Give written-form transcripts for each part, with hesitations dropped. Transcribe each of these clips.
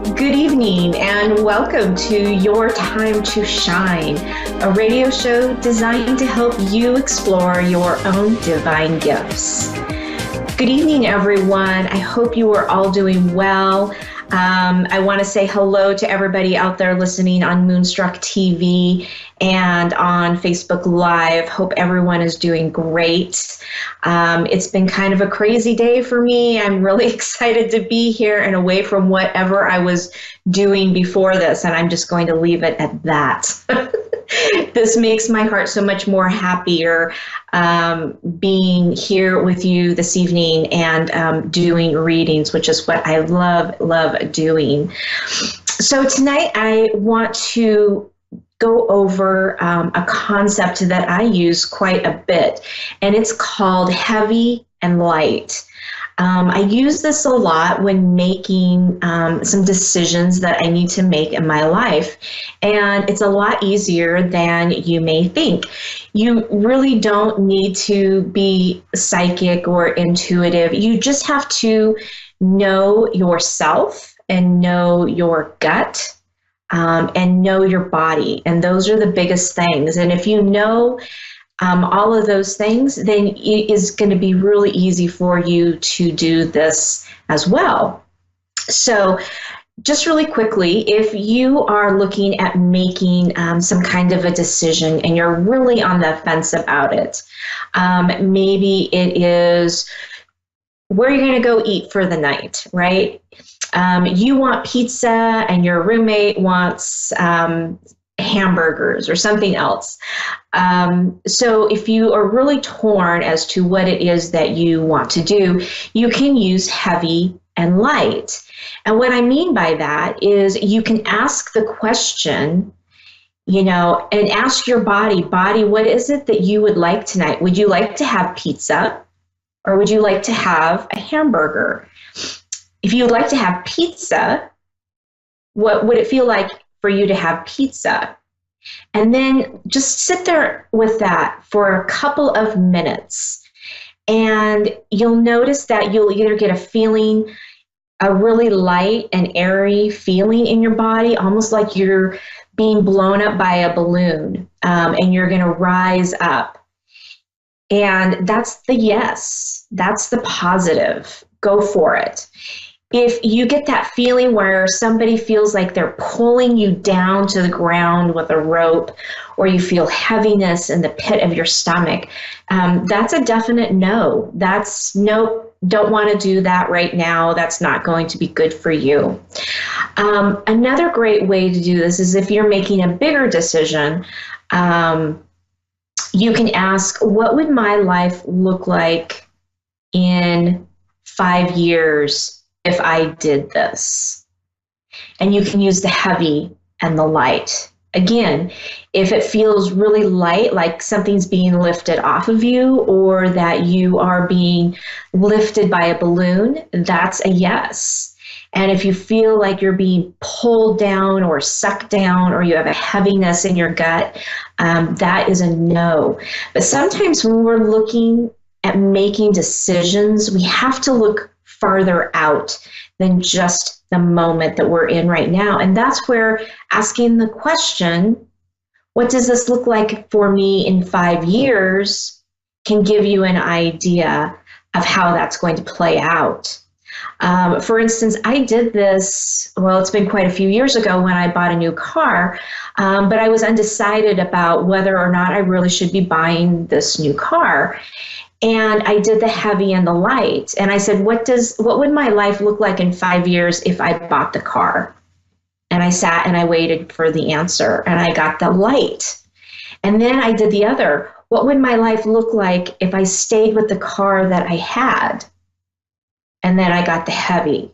Good evening and welcome to Your Time to Shine, a radio show designed to help you explore your own divine gifts. Good evening, everyone. I hope you are all doing well. I want to say hello to everybody out there listening on Moonstruck TV and on Facebook Live. Hope everyone is doing great. It's been kind of a crazy day for me. I'm really excited to be here and away from whatever I was doing before this, and I'm just going to leave it at that. This makes my heart so much more happier being here with you this evening and doing readings, which is what I love doing. So tonight I want to go over a concept that I use quite a bit, and it's called heavy and light. I use this a lot when making some decisions that I need to make in my life, and it's a lot easier than you may think. You really don't need to be psychic or intuitive. You just have to know yourself and know your gut and know your body, and those are the biggest things. And if you know all of those things, then it is going to be really easy for you to do this as well. So just really quickly, if you are looking at making some kind of a decision and you're really on the fence about it, maybe it is where you're going to go eat for the night, right? You want pizza and your roommate wants hamburgers or something else. So if you are really torn as to what it is that you want to do, you can use heavy and light. And what I mean by that is you can ask the question, and ask your body, what is it that you would like tonight? Would you like to have pizza or would you like to have a hamburger? If you would like to have pizza, what would it feel like for you to have pizza? And then just sit there with that for a couple of minutes. And you'll notice that you'll either get a really light and airy feeling in your body, almost like you're being blown up by a balloon, and you're going to rise up. And that's the yes. That's the positive. Go for it. If you get that feeling where somebody feels like they're pulling you down to the ground with a rope, or you feel heaviness in the pit of your stomach, that's a definite no. That's no, don't want to do that right now. That's not going to be good for you. Another great way to do this is if you're making a bigger decision, you can ask, what would my life look like in 5 years if I did this? And you can use the heavy and the light. Again, if it feels really light, like something's being lifted off of you or that you are being lifted by a balloon, that's a yes. And if you feel like you're being pulled down or sucked down or you have a heaviness in your gut, that is a no. But sometimes when we're looking at making decisions, we have to look farther out than just the moment that we're in right now. And that's where asking the question, what does this look like for me in 5 years, can give you an idea of how that's going to play out. For instance, I did this, it's been quite a few years ago when I bought a new car, but I was undecided about whether or not I really should be buying this new car. And I did the heavy and the light. And I said, what would my life look like in 5 years if I bought the car? And I sat and I waited for the answer, and I got the light. And then I did the other. What would my life look like if I stayed with the car that I had? And then I got the heavy.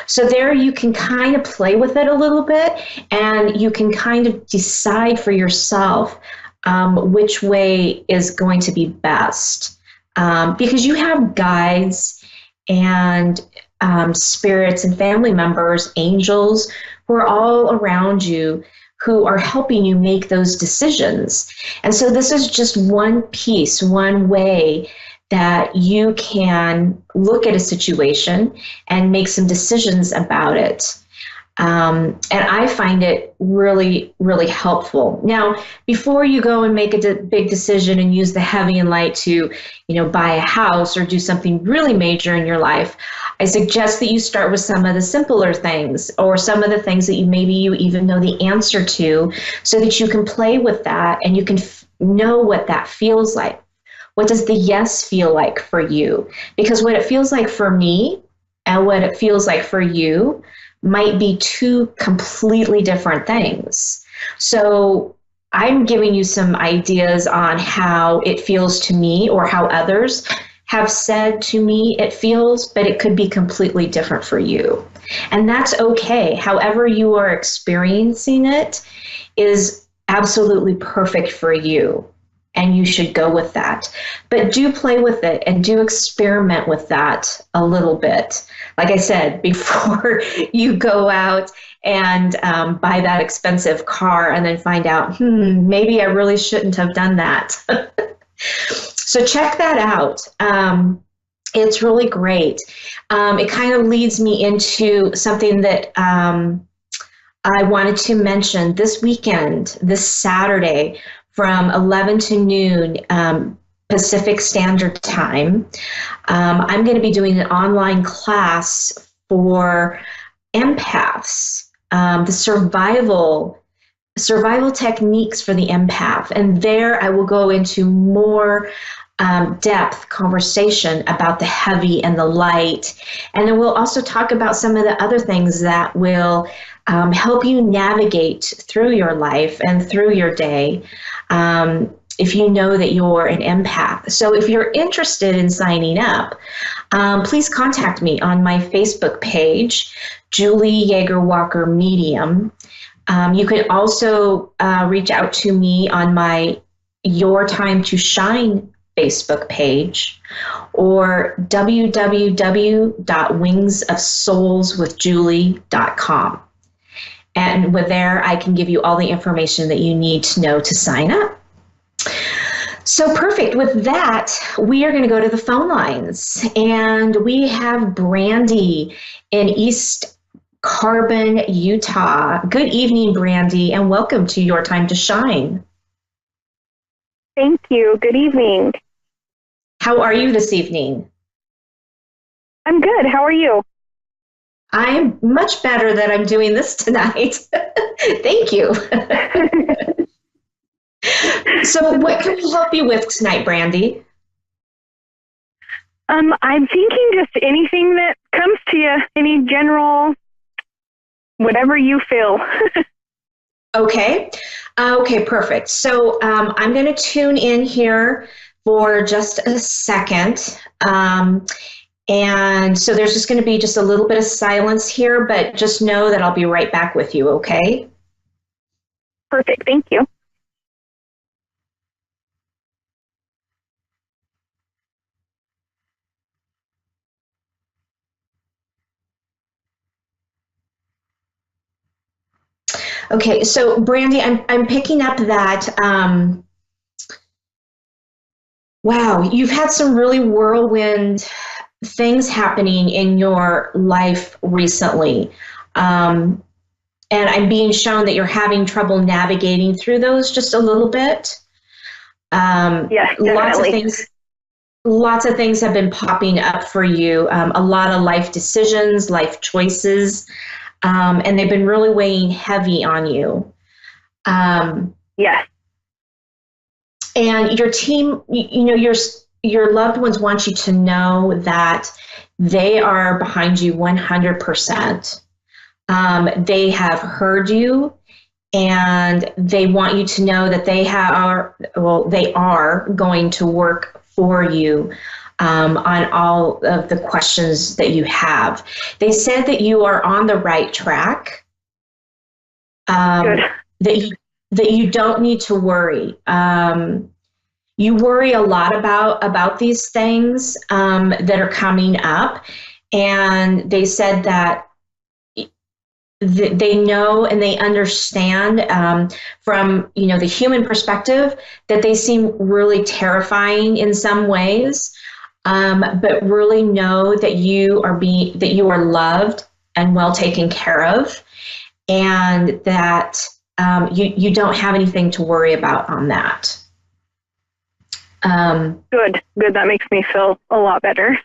So there you can kind of play with it a little bit, and you can kind of decide for yourself which way is going to be best. Because you have guides and spirits and family members, angels, who are all around you, who are helping you make those decisions. And so this is just one piece, one way that you can look at a situation and make some decisions about it. And I find it really, really helpful. Now, before you go and make a big decision and use the heavy and light to, buy a house or do something really major in your life, I suggest that you start with some of the simpler things or some of the things that maybe you even know the answer to, so that you can play with that and you can know what that feels like. What does the yes feel like for you? Because what it feels like for me and what it feels like for you might be two completely different things. So I'm giving you some ideas on how it feels to me or how others have said to me it feels, but it could be completely different for you. And that's okay. However you are experiencing it is absolutely perfect for you. And you should go with that. But do play with it and do experiment with that a little bit. Like I said, before you go out and buy that expensive car and then find out, maybe I really shouldn't have done that. So check that out. It's really great. It kind of leads me into something that I wanted to mention this weekend, this Saturday, from 11 to noon Pacific Standard Time. I'm going to be doing an online class for empaths, the survival techniques for the empath. And there I will go into more depth conversation about the heavy and the light. And then we'll also talk about some of the other things that will help you navigate through your life and through your day if you know that you're an empath. So if you're interested in signing up, please contact me on my Facebook page, Julie YeagerWalker Medium. You can also reach out to me on my Your Time to Shine Facebook page, or www.wingsofsoulswithjulie.com. And with there, I can give you all the information that you need to know to sign up. So perfect. With that, we are going to go to the phone lines. And we have Brandy in East Carbon, Utah. Good evening, Brandy, and welcome to Your Time to Shine. Thank you. Good evening. How are you this evening? I'm good. How are you? I'm much better that I'm doing this tonight. Thank you. So what can we help you with tonight, Brandy? I'm thinking just anything that comes to you, any general, whatever you feel. Okay. Okay, perfect. So I'm going to tune in here for just a second. And so there's just going to be just a little bit of silence here, but just know that I'll be right back with you, okay? Perfect. Thank you. Okay, so Brandy, I'm picking up that, wow, you've had some really whirlwind things happening in your life recently. And I'm being shown that you're having trouble navigating through those just a little bit. Yes, definitely. Lots of things have been popping up for you. A lot of life decisions, life choices, and they've been really weighing heavy on you. Yes. And your team, your loved ones want you to know that they are behind you 100%. They have heard you, and they want you to know that they are going to work for you on all of the questions that you have. They said that you are on the right track. Good. That you don't need to worry. You worry a lot about these things that are coming up, and they said that they know and they understand from the human perspective that they seem really terrifying in some ways, but really know that you are loved and well taken care of, and that you don't have anything to worry about on that. Good. That makes me feel a lot better.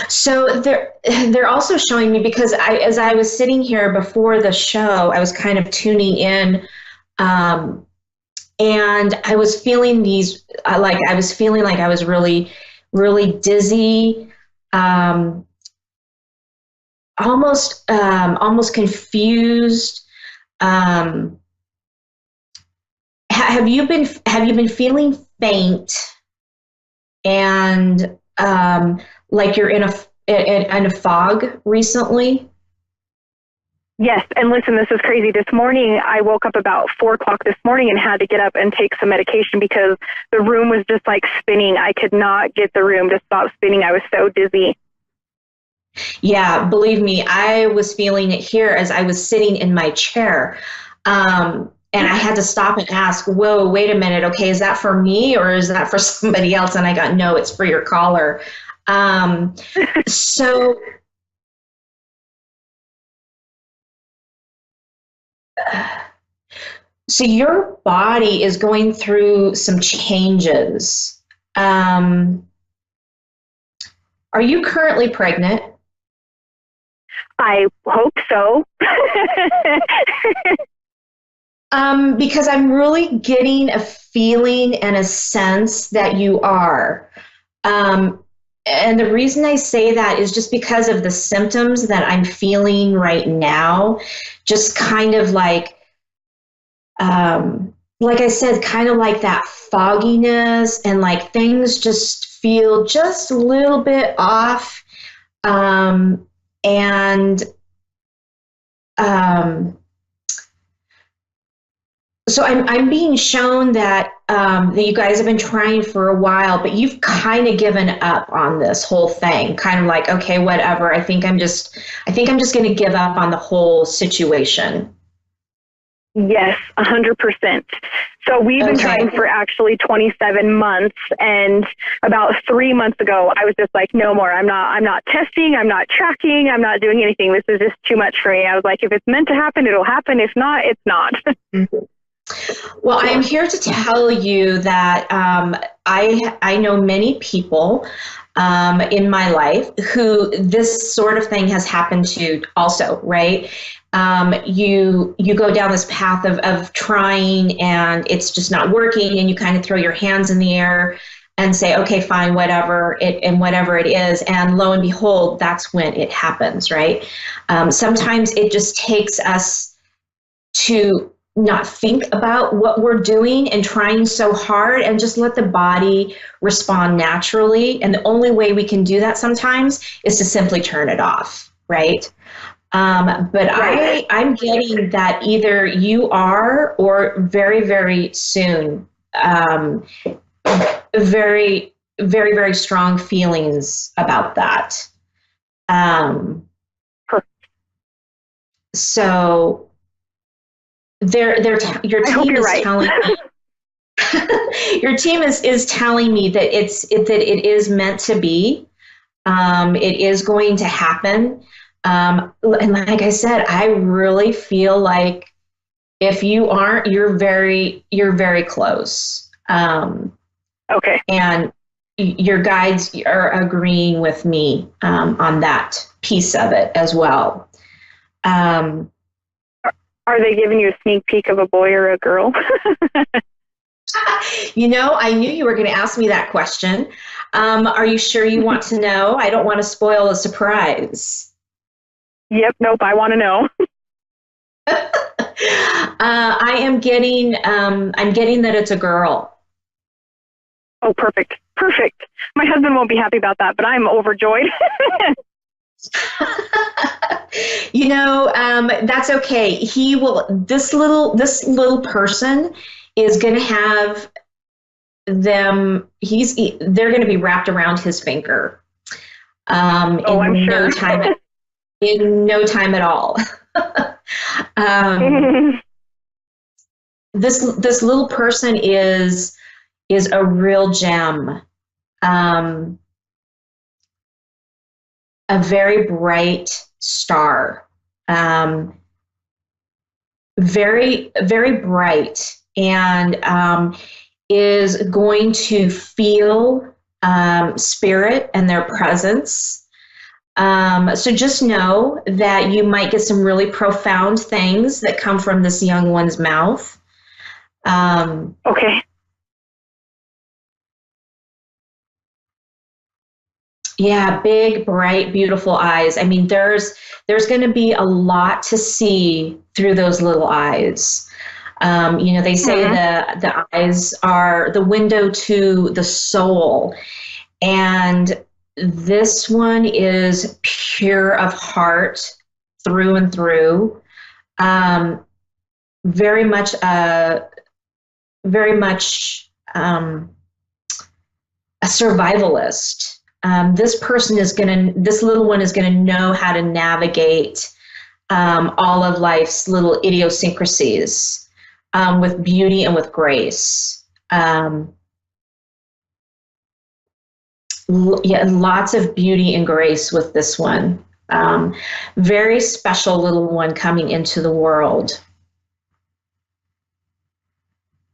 So they're also showing me, because as I was sitting here before the show, I was kind of tuning in, and I was feeling I was feeling like I was really, really dizzy, almost confused. Have you been feeling faint, and like you're in a fog recently? Yes, and listen, this is crazy. This morning, I woke up about 4 o'clock this morning and had to get up and take some medication because the room was just like spinning. I could not get the room to stop spinning. I was so dizzy. Yeah, believe me, I was feeling it here as I was sitting in my chair. And I had to stop and ask, whoa, wait a minute. Okay, is that for me or is that for somebody else? And I got, no, it's for your caller. So your body is going through some changes. Are you currently pregnant? I hope so. Because I'm really getting a feeling and a sense that you are. And the reason I say that is just because of the symptoms that I'm feeling right now. Just kind of like I said, kind of like that fogginess, and like things just feel just a little bit off. So I'm being shown that that you guys have been trying for a while, but you've kind of given up on this whole thing. Kind of like, okay, whatever. I think I'm just going to give up on the whole situation. Yes, 100%. So we've been trying for actually 27 months, and about 3 months ago, I was just like, no more. I'm not testing. I'm not tracking. I'm not doing anything. This is just too much for me. I was like, if it's meant to happen, it'll happen. If not, it's not. Mm-hmm. Well, I'm here to tell you that I know many people in my life who this sort of thing has happened to also, right? You go down this path of trying, and it's just not working, and you kind of throw your hands in the air and say, okay, fine, whatever it is, and lo and behold, that's when it happens, right? Sometimes it just takes us to not think about what we're doing and trying so hard, and just let the body respond naturally. And the only way we can do that sometimes is to simply turn it off, right? But I'm getting that either you are, or very, very soon, very, very, very strong feelings about that. So your team is telling me, your team is telling me that it is meant to be. It is going to happen. And like I said, I really feel like if you aren't, you're very close. Okay. And your guides are agreeing with me on that piece of it as well. Are they giving you a sneak peek of a boy or a girl? I knew you were going to ask me that question. Are you sure you want to know? I don't want to spoil the surprise. Yep. Nope. I want to know. I'm getting that it's a girl. Oh, perfect. My husband won't be happy about that, but I'm overjoyed. That's okay. He will. This little person is going to have them. They're going to be wrapped around his finger. I'm sure. In no time at all. This little person is a real gem. A very bright, star. Very, very bright, and is going to feel spirit and their presence. So just know that you might get some really profound things that come from this young one's mouth. Okay. Yeah, big, bright, beautiful eyes. I mean, there's going to be a lot to see through those little eyes. They say the eyes are the window to the soul, and this one is pure of heart through and through. Very much, a survivalist. This little one is gonna know how to navigate all of life's little idiosyncrasies with beauty and with grace. Lots of beauty and grace with this one. Very special little one coming into the world.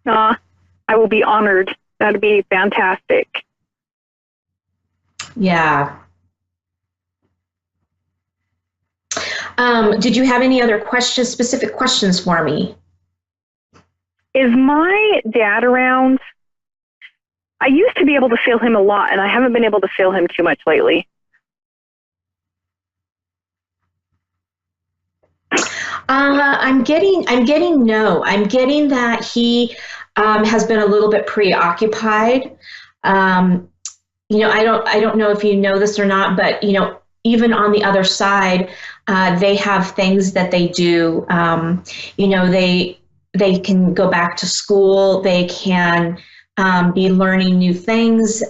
I will be honored. That'd be fantastic. Yeah. Did you have any other questions, specific questions for me? Is my dad around? I used to be able to feel him a lot, and I haven't been able to feel him too much lately. I'm getting no. I'm getting that he has been a little bit preoccupied. I don't know if you know this or not, but even on the other side, they have things that they do. They can go back to school. They can be learning new things.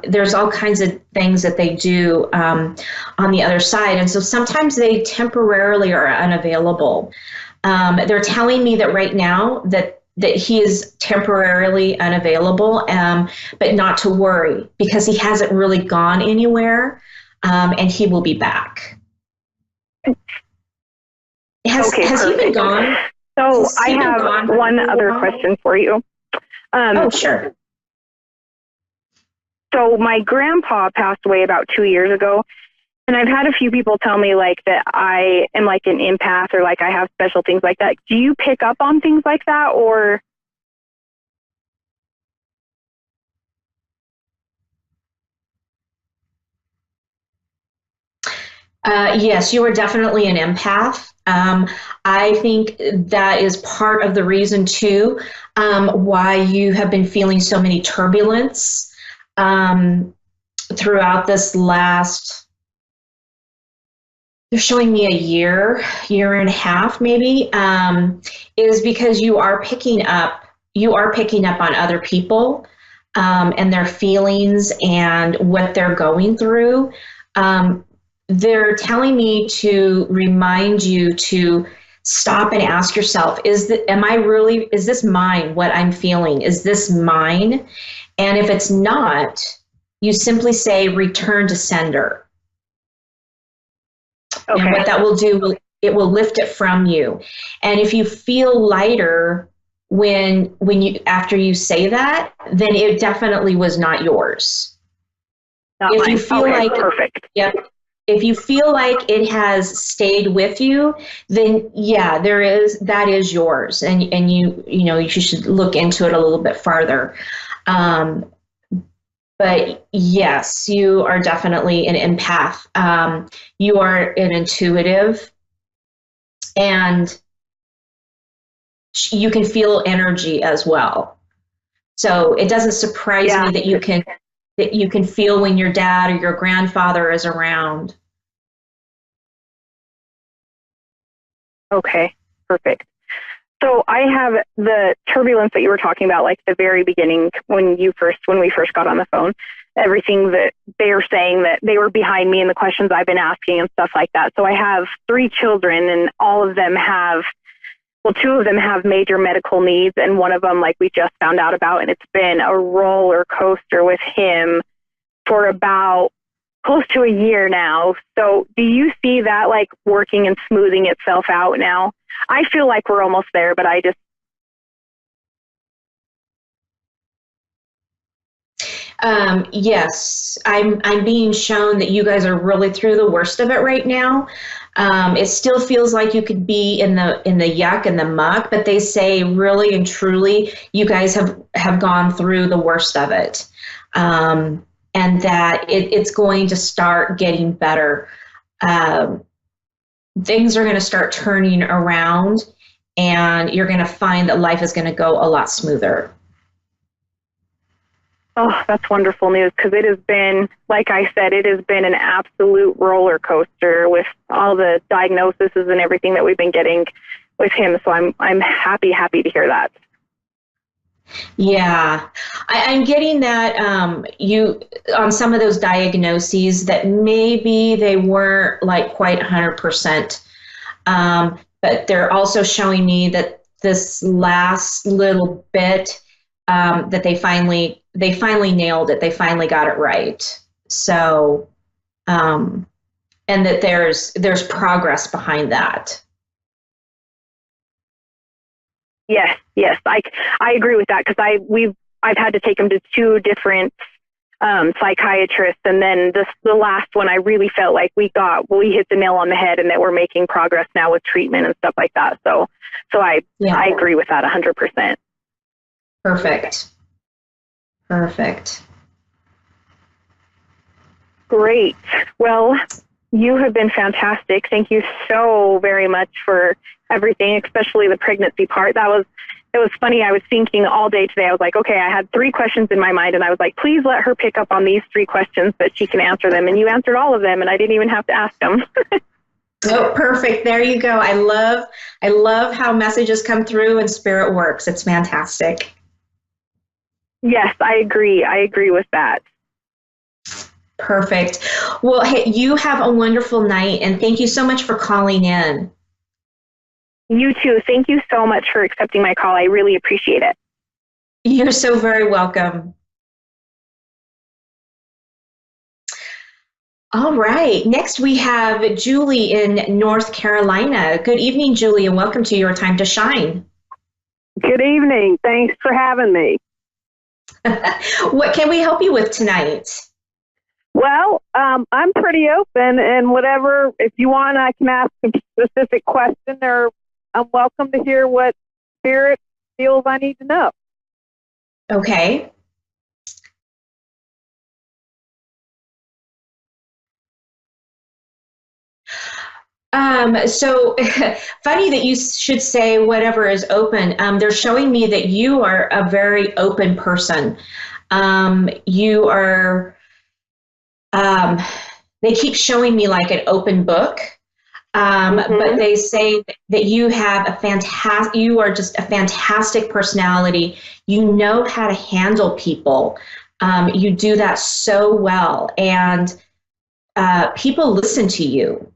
There's all kinds of things that they do on the other side, and so sometimes they temporarily are unavailable. They're telling me that right now that he is temporarily unavailable, but not to worry because he hasn't really gone anywhere, and he will be back. Has he been gone? So I have one other question for you. Sure. So my grandpa passed away about 2 years ago, and I've had a few people tell me like that I am like an empath or like I have special things like that. Do you pick up on things like that, or? Yes, you are definitely an empath. I think that is part of the reason too why you have been feeling so many turbulence throughout this last. They're showing me a year and a half, maybe, is because you are picking up on other people and their feelings and what they're going through. They're telling me to remind you to stop and ask yourself, is this mine, what I'm feeling? Is this mine? And if it's not, you simply say, return to sender. Okay. And what that will do, it will lift it from you. And if you feel lighter after you say that, then it definitely was not yours. Not mine. You feel perfect. Yep. If you feel like it has stayed with you, then yeah, that is yours, and you should look into it a little bit farther. But yes, you are definitely an empath. You are an intuitive, and you can feel energy as well. So it doesn't surprise me that you can feel when your dad or your grandfather is around. Okay, perfect. So I have the turbulence that you were talking about, like the very beginning when we first got on the phone, everything that they were saying that they were behind me and the questions I've been asking and stuff like that. So I have 3 children, and all of them two of them have major medical needs, and one of them, like, we just found out about, and it's been a roller coaster with him for about close to a year now. So do you see that like working and smoothing itself out now? I feel like we're almost there, but I just. Yes, I'm being shown that you guys are really through the worst of it right now. It still feels like you could be in the yuck and the muck, but they say really and truly you guys have gone through the worst of it, and that it's going to start getting better. Things are going to start turning around, and you're going to find that life is going to go a lot smoother. Oh, that's wonderful news, because it has been, like I said, it has been an absolute roller coaster with all the diagnoses and everything that we've been getting with him. So I'm happy to hear that. Yeah, I'm getting that you on some of those diagnoses that maybe they weren't like quite 100%, but they're also showing me that this last little bit that they finally nailed it. They finally got it right. So, and that there's progress behind that. Yes, I agree with that, because I've had to take him to 2 different psychiatrists, and then the last one I really felt like we hit the nail on the head, and that we're making progress now with treatment and stuff like that. So I agree with that 100%. Perfect. Great. Well, you have been fantastic. Thank you so very much for everything, especially the pregnancy part. It was funny. I was thinking all day today. I was like, okay, I had 3 questions in my mind, and I was like, please let her pick up on these 3 questions that she can answer them. And you answered all of them, and I didn't even have to ask them. Oh, perfect. There you go. I love how messages come through and spirit works. It's fantastic. Yes, I agree with that. Perfect. Well, hey, you have a wonderful night, and thank you so much for calling in. You too. Thank you so much for accepting my call. I really appreciate it. You're so very welcome. All right. Next, we have Julie in North Carolina. Good evening, Julie, and welcome to Your Time to Shine. Good evening. Thanks for having me. What can we help you with tonight? Well, I'm pretty open, and whatever, if you want, I can ask a specific question, or I'm welcome to hear what Spirit feels I need to know. Okay. So funny that you should say whatever is open. They're showing me that you are a very open person. You are, they keep showing me like an open book. But they say that you have you are just a fantastic personality. You know how to handle people. You do that so well, and people listen to you,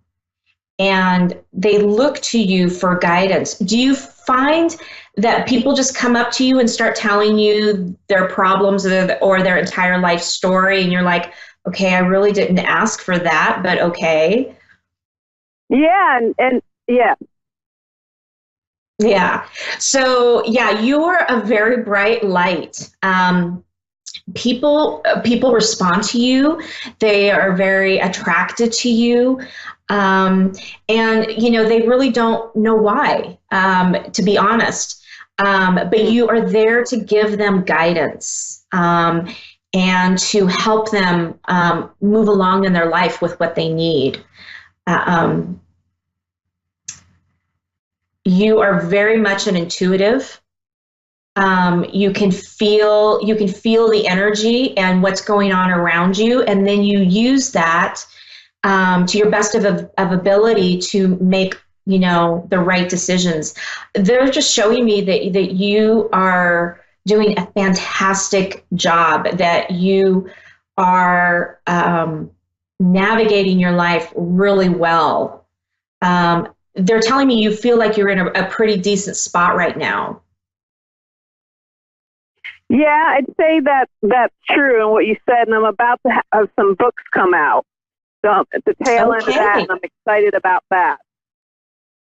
and they look to you for guidance. Do you find that people just come up to you and start telling you their problems or their entire life story, and you're like, okay, I really didn't ask for that, but okay. Yeah, and yeah. Yeah. So yeah, you're a very bright light. People respond to you. They are very attracted to you. And they really don't know why, to be honest. But you are there to give them guidance, and to help them move along in their life with what they need. You are very much an intuitive. You can feel the energy and what's going on around you, and then you use that to your best of ability to make the right decisions. They're just showing me that you are doing a fantastic job, that you are navigating your life really well. They're telling me you feel like you're in a pretty decent spot right now. Yeah, I'd say that that's true, and what you said, and I'm about to have some books come out. So I'm at the tail end of that, and I'm excited about that.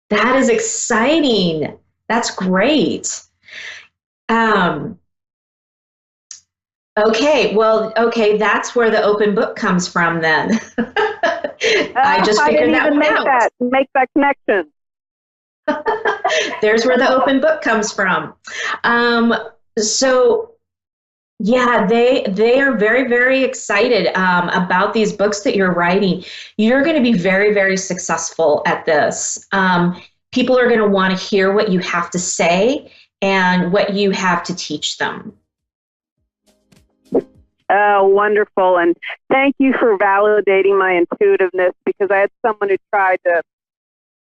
That is exciting. That's great. Okay, well, that's where the open book comes from then. I just figured that one out. Make that connection. There's where the open book comes from. So, yeah, they are very, very excited about these books that you're writing. You're going to be very, very successful at this. People are going to want to hear what you have to say and what you have to teach them. Oh, wonderful. And thank you for validating my intuitiveness, because I had someone who tried to,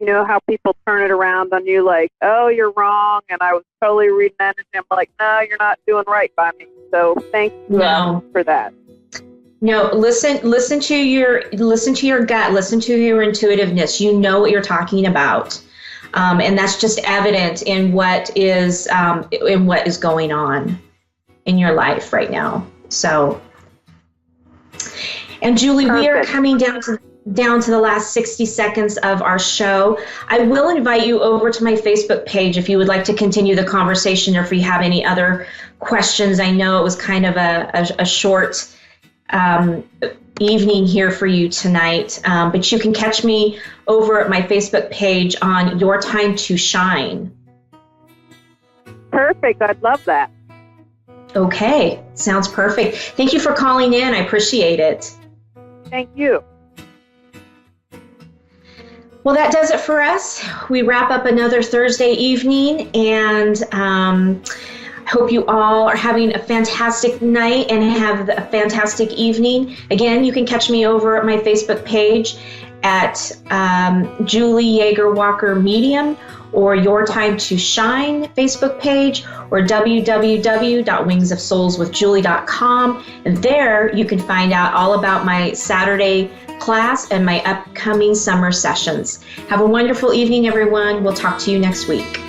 you know, how people turn it around on you like, oh, you're wrong. And I was totally reading that, and I'm like, no, you're not doing right by me. So thank you for that. No, listen to your gut, listen to your intuitiveness. You know what you're talking about. And that's just evident in what is going on in your life right now. So, and Julie, Perfect. We are coming down to the last 60 seconds of our show. I will invite you over to my Facebook page if you would like to continue the conversation, or if you have any other questions. I know it was kind of a short evening here for you tonight, but you can catch me over at my Facebook page on Your Time to Shine. Perfect. I'd love that. Okay. Sounds perfect. Thank you for calling in. I appreciate it. Thank you. Well, that does it for us. We wrap up another Thursday evening, and I hope you all are having a fantastic night and have a fantastic evening. Again, you can catch me over at my Facebook page at Julie YeagerWalker Medium, or Your Time to Shine Facebook page, or www.wingsofsoulswithjulie.com. And there you can find out all about my Saturday class and my upcoming summer sessions. Have a wonderful evening, everyone. We'll talk to you next week.